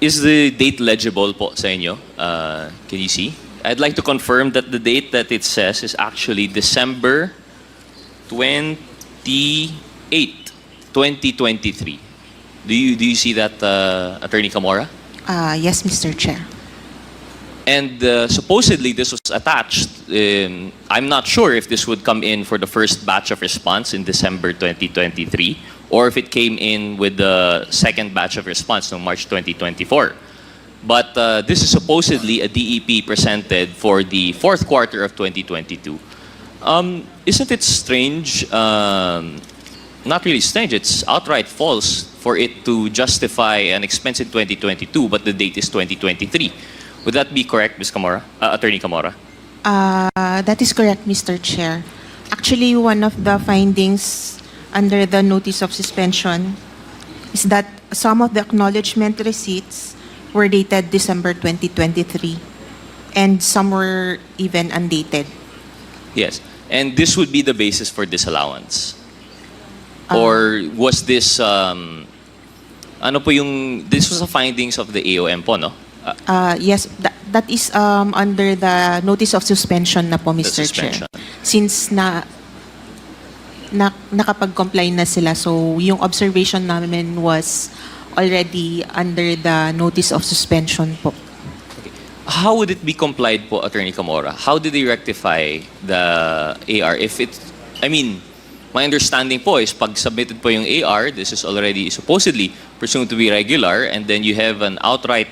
Is the date legible po sa inyo? Can you see? I'd like to confirm that the date that it says is actually December 28, 2023. Do you see that, Attorney Camora? Yes, Mr. Chair. And supposedly this was attached. I'm not sure if this would come in for the first batch of response in December 2023 or if it came in with the second batch of response in March 2024. But this is supposedly a DEP presented for the fourth quarter of 2022. Isn't it strange, not really strange, it's outright false for it to justify an expense in 2022 but the date is 2023. Would that be correct, Ms. Camora? Attorney Camora? That is correct, Mr. Chair. Actually, one of the findings under the notice of suspension is that some of the acknowledgement receipts were dated December 2023 and some were even undated. Yes. And this would be the basis for disallowance? Or was this, this was the findings of the AOM po, no? Yes, that is under the notice of suspension na po, Mr. Chair. Since nakapag-comply na sila, so yung observation namin was already under the notice of suspension po. Okay. How would it be complied po, Attorney Camora? How did they rectify the AR? If it, I mean, my understanding po is pag submitted po yung AR, this is already supposedly presumed to be regular, and then you have an outright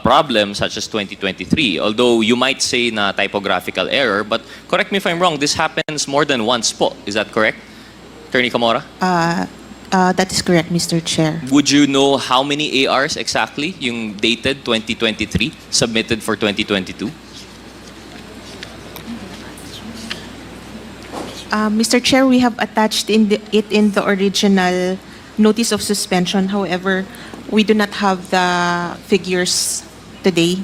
problem such as 2023. Although you might say na typographical error, but correct me if I'm wrong, this happens more than once po. Is that correct, Attorney Camora? That is correct, Mr. Chair. Would you know how many ARs exactly yung dated 2023 submitted for 2022? Mr. Chair, we have attached it in the original notice of suspension. However, we do not have the figures today.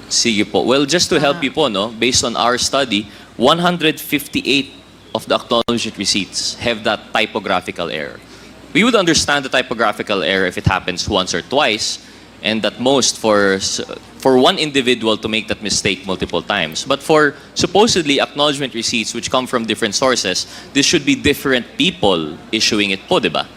Sige po. Well, just to help you po, no, based on our study, 158 of the acknowledgement receipts have that typographical error. We would understand the typographical error if it happens once or twice, and at most for one individual to make that mistake multiple times. But for supposedly acknowledgement receipts which come from different sources, this should be different people issuing it po, diba?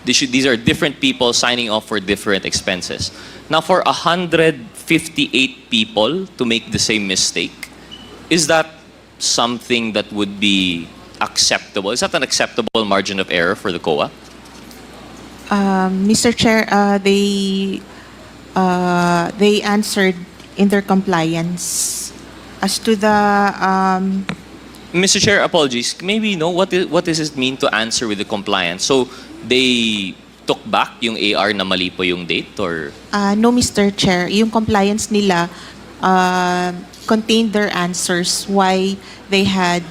These are different people signing off for different expenses. Now, for 158 people to make the same mistake, is that something that would be acceptable? Is that an acceptable margin of error for the COA? Mr. Chair, they answered in their compliance. As to the Mr. Chair, apologies. Maybe what does it mean to answer with the compliance? So they took back yung AR na mali po yung date, or? No, Mr. Chair. Yung compliance nila contained their answers why they had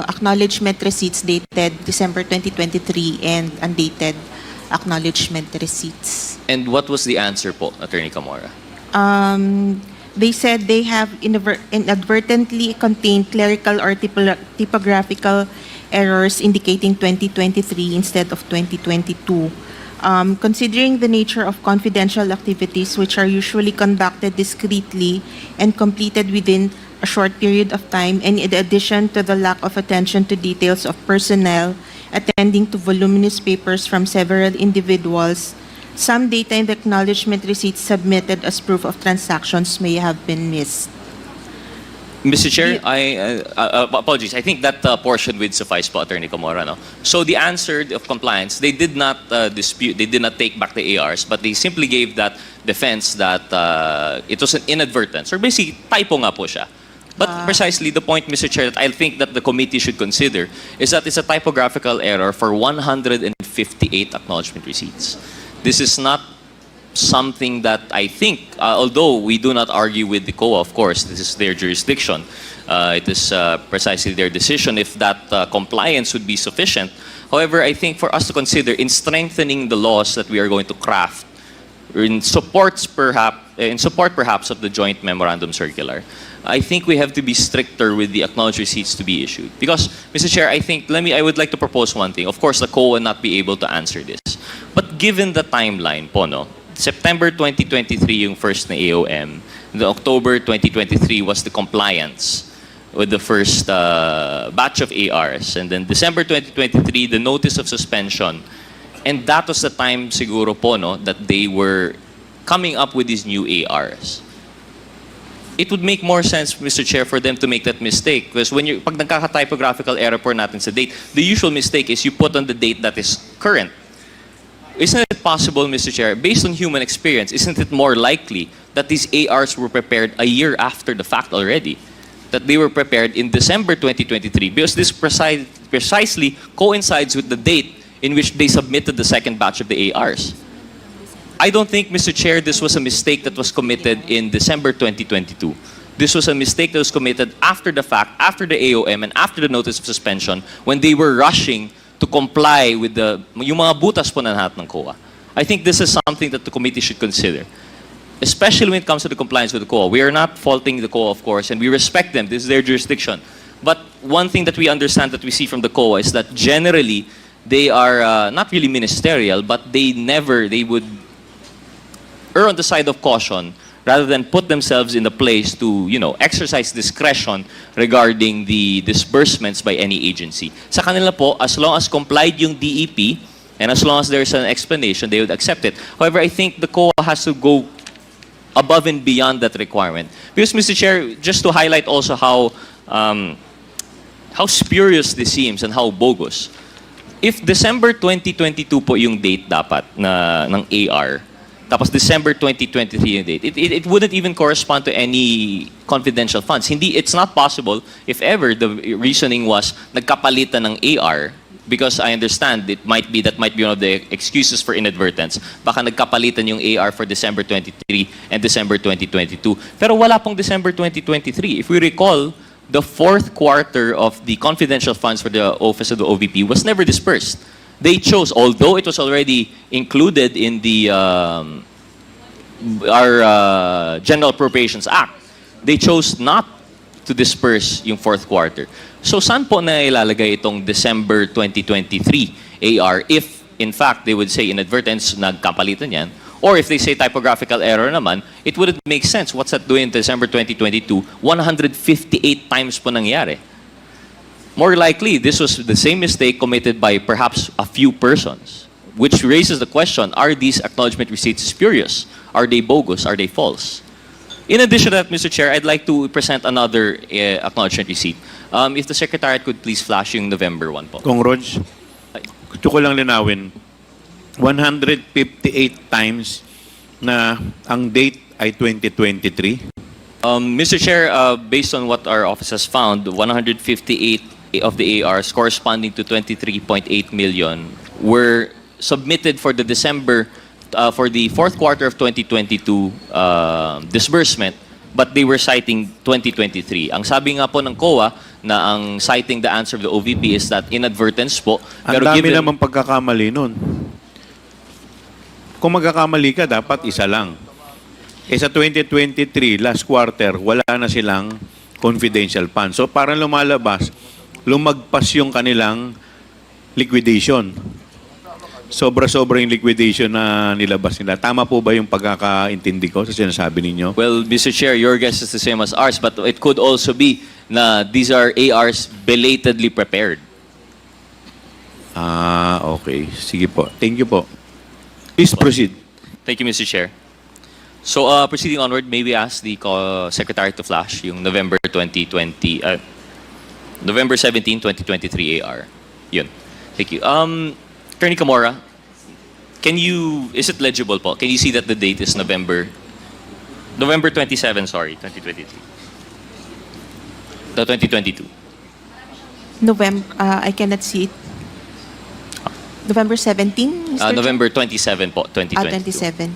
acknowledgement receipts dated December 2023 and undated acknowledgement receipts. And what was the answer po, Attorney Camora? They said they have inadvertently contained clerical or typographical errors indicating 2023 instead of 2022. Considering the nature of confidential activities which are usually conducted discreetly and completed within a short period of time, and in addition to the lack of attention to details of personnel attending to voluminous papers from several individuals, some data in the acknowledgement receipts submitted as proof of transactions may have been missed. Mr. Chair, apologies. I think that portion would suffice po, Attorney Camora. No? So the answer of compliance, they did not dispute, they did not take back the ARs, but they simply gave that defense that it was an inadvertence, or basically typo nga po siya. But precisely the point, Mr. Chair, that I think that the committee should consider is that it's a typographical error for 158 acknowledgement receipts. This is not something that I think, although we do not argue with the COA, of course, this is their jurisdiction. It is precisely their decision if that compliance would be sufficient. However, I think for us to consider in strengthening the laws that we are going to craft, in support perhaps of the joint memorandum circular, I think we have to be stricter with the acknowledged receipts to be issued. Because, Mr. Chair, I would like to propose one thing. Of course, the COA will not be able to answer this. But given the timeline po, no, September 2023 yung first na AOM. The October 2023 was the compliance with the first batch of ARs. And then December 2023, the notice of suspension. And that was the time siguro po, no, that they were coming up with these new ARs. It would make more sense, Mr. Chair, for them to make that mistake. Because when pag nagkaka-typographical error po natin sa date, the usual mistake is you put on the date that is current. Isn't it possible, Mr. Chair, based on human experience, isn't it more likely that these ARs were prepared a year after the fact already? That they were prepared in December 2023 because this precisely coincides with the date in which they submitted the second batch of the ARs. I don't think, Mr. Chair, this was a mistake that was committed in December 2022. This was a mistake that was committed after the fact, after the AOM, and after the notice of suspension, when they were rushing to comply with yung mga butas po na lahat ng COA. I think this is something that the committee should consider, especially when it comes to the compliance with the COA. We are not faulting the COA, of course, and we respect them. This is their jurisdiction. But one thing that we understand that we see from the COA is that generally they are not really ministerial, but they would err on the side of caution rather than put themselves in the place to, exercise discretion regarding the disbursements by any agency. Sa kanila po, as long as complied yung DEP, and as long as there's an explanation, they would accept it. However, I think the COA has to go above and beyond that requirement. Because, Mr. Chair, just to highlight also how spurious this seems and how bogus. If December 2022 po yung date dapat ng AR, tapos December 2023 yung date, it wouldn't even correspond to any confidential funds. It's not possible if ever the reasoning was nagkapalitan ng AR, because I understand that might be one of the excuses for inadvertence. Baka nagkapalitan yung AR for December 23 and December 2022. Pero wala pong December 2023. If we recall, the fourth quarter of the confidential funds for the Office of the OVP was never dispersed. They chose, although it was already included in the our General Appropriations Act, they chose not to disperse yung fourth quarter. So saan po na ilalagay itong December 2023 AR if, in fact, they would say inadvertence, nagkapalitan yan, or if they say typographical error naman, it wouldn't make sense. What's that doing in December 2022? 158 times po nangyari. More likely, this was the same mistake committed by perhaps a few persons, which raises the question, are these acknowledgement receipts spurious? Are they bogus? Are they false? In addition to that, Mr. Chair, I'd like to present another acknowledgement receipt. If the Secretariat could please flash yung November 1 po. Kung Rodge, gusto ko lang linawin, 158 times na ang date ay 2023. Mr. Chair, based on what our office has found, 158 of the ARs corresponding to 23.8 million were submitted for the for the fourth quarter of 2022 disbursement, but they were citing 2023. Ang sabi nga po ng COA na ang citing the answer of the OVP is that inadvertence po. Ang dami naman pagkakamali nun. Kung magkakamali ka, dapat isa lang. Sa 2023, last quarter, wala na silang confidential fund. So parang lumalabas, lumagpas yung kanilang liquidation. Sobra-sobra yung liquidation na nilabas nila. Tama po ba yung pagkakaintindi ko sa sinasabi ninyo? Well, Mr. Chair, your guess is the same as ours, but it could also be na these are ARs belatedly prepared. Okay. Sige po. Thank you po. Please proceed. Thank you, Mr. Chair. So, proceeding onward, may we ask the Secretary to flash yung November 17, 2023 AR. Yun. Thank you. Attorney Camora, is it legible po? Can you see that the date is November 27, sorry, 2023. The 2022. November, I cannot see it. November 17, Mr. November 27 po, 2022. 27.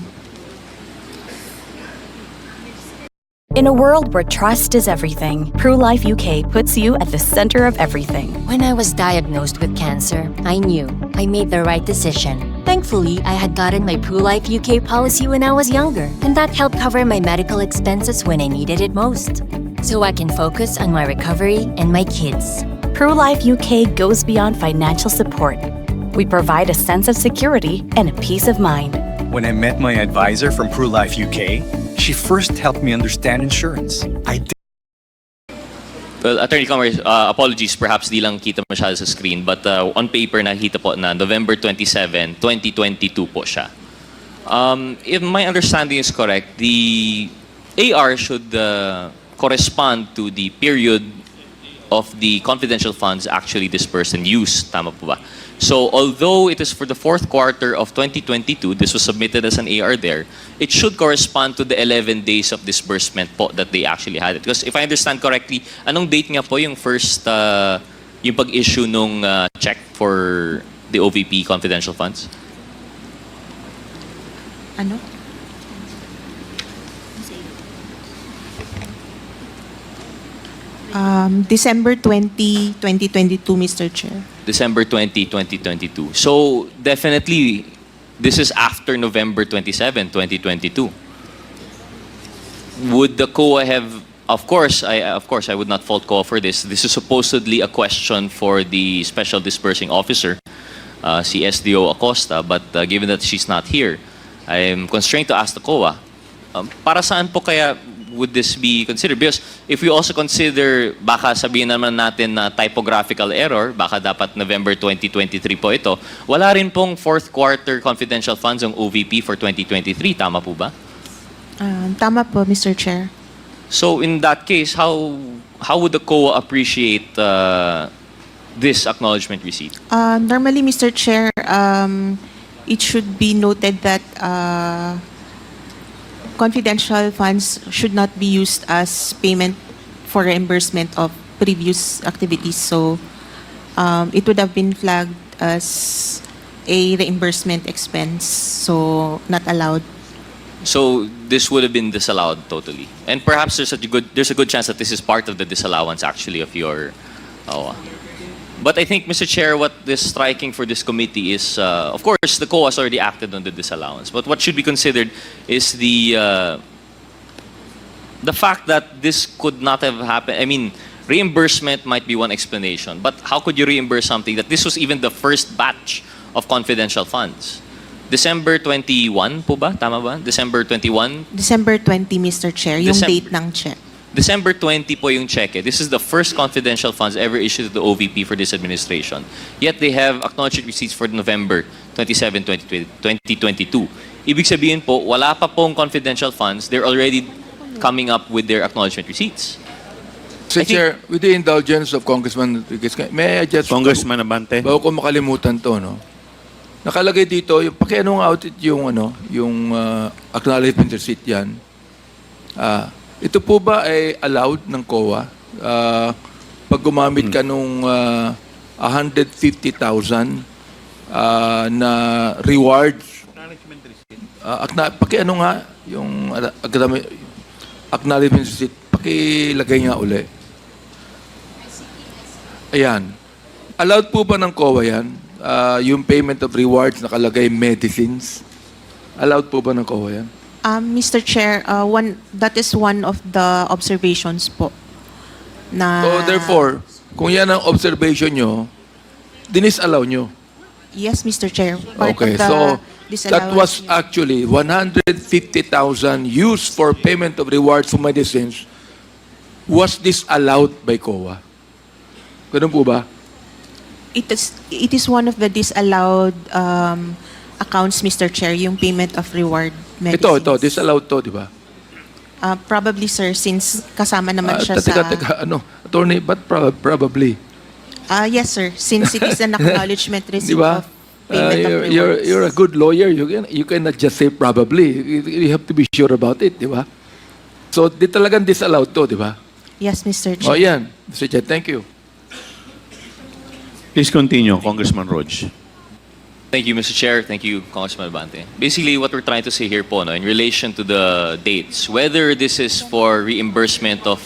In a world where trust is everything, PruLife UK puts you at the center of everything. When I was diagnosed with cancer, I knew I made the right decision. Thankfully, I had gotten my PruLife UK policy when I was younger, and that helped cover my medical expenses when I needed it most. So I can focus on my recovery and my kids. PruLife UK goes beyond financial support. We provide a sense of security and a peace of mind. When I met my advisor from PruLife UK, she first helped me understand insurance. Well, Attorney Commerce, apologies, perhaps di lang kita masyado sa screen, but on paper nakita po na November 27, 2022 po siya. If my understanding is correct, the AR should correspond to the period of the confidential funds actually dispersed and used. Tama po ba? So although it is for the fourth quarter of 2022, this was submitted as an AR there, it should correspond to the 11 days of disbursement po that they actually had it. Because if I understand correctly, anong date nga po yung first, yung pag-issue nung check for the OVP confidential funds? Ano? December 20, 2022, Mr. Chair. December 20, 2022. So definitely, this is after November 27, 2022. Would the COA have? Of course, I would not fault COA for this. This is supposedly a question for the Special Disbursing Officer, si SDO Acosta. But given that she's not here, I am constrained to ask the COA. Para saan po kaya would this be considered? Because if we also consider, baka sabihin naman natin na typographical error, baka dapat November 2023 po ito, wala rin pong fourth quarter confidential funds ang OVP for 2023. Tama po ba? Tama po, Mr. Chair. So in that case, how would the COA appreciate this acknowledgement receipt? Normally, Mr. Chair, it should be noted that confidential funds should not be used as payment for reimbursement of previous activities. So it would have been flagged as a reimbursement expense, so not allowed. So this would have been disallowed totally. And perhaps there's a good chance that this is part of the disallowance actually of your But I think, Mr. Chair, what is striking for this committee is, of course, the COA has already acted on the disallowance. But what should be considered is the fact that this could not have happened. I mean, reimbursement might be one explanation, but how could you reimburse something that this was even the first batch of confidential funds? December 21 po ba? Tama ba? December 21? December 20, Mr. Chair, yung date ng check. December 20 po yung check. This is the first confidential funds ever issued to the OVP for this administration. Yet they have acknowledged receipts for November 27, 2022. Ibig sabihin po, wala pa pong confidential funds. They're already coming up with their acknowledgement receipts. Mr. Chair, with the indulgence of Congressman Rodriguez, may I just... Congressman Abante. Bago ko makalimutan to, no? Nakalagay dito, yung pakianong audit yung, yung acknowledgement receipt yan. Ito po ba ay allowed ng COA? Pag gumamit ka nung 150,000 na rewards, pakiano nga yung acknowledgement receipt, pakilagay nga uli. Ayan. Allowed po ba ng COA yan? Yung payment of rewards nakalagay medicines? Allowed po ba ng COA yan? Mr. Chair, that is one of the observations po. So therefore, kung yan ang observation nyo, dinisallow nyo. Yes, Mr. Chair. Part Okay, of the so that disallowance. was actually 150,000 used for payment of rewards for medicines was disallowed by COA. Ganun po ba? It is one of the disallowed accounts, Mr. Chair, yung payment of reward medicines. Ito, disallowed to, di ba? Probably, sir, since kasama naman siya Teka, attorney, but probably. Yes, sir, since it is an acknowledgement receipt Di ba? of payment of rewards. You're a good lawyer. You cannot just say probably. You have to be sure about it, di ba? So, di talagang disallowed to, di ba? Yes, Mr. Chair. O yan. Mr. Chair, thank you. Please continue, Congressman Rodge. Thank you, Mr. Chair. Thank you, Congressman Abante. Basically, what we're trying to say here po, in relation to the dates, whether this is for reimbursement of,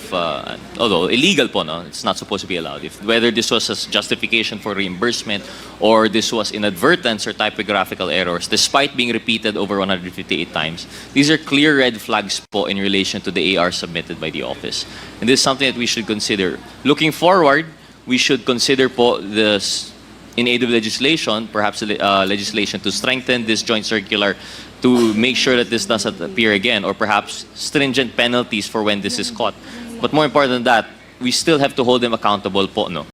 although illegal po, it's not supposed to be allowed. Whether this was a justification for reimbursement or this was inadvertence or typographical errors, despite being repeated over 158 times, these are clear red flags po in relation to the AR submitted by the office. And this is something that we should consider. Looking forward, we should consider po this in aid of legislation, perhaps legislation to strengthen this joint circular to make sure that this doesn't appear again, or perhaps stringent penalties for when this is caught. But more important than that, we still have to hold them accountable po, no?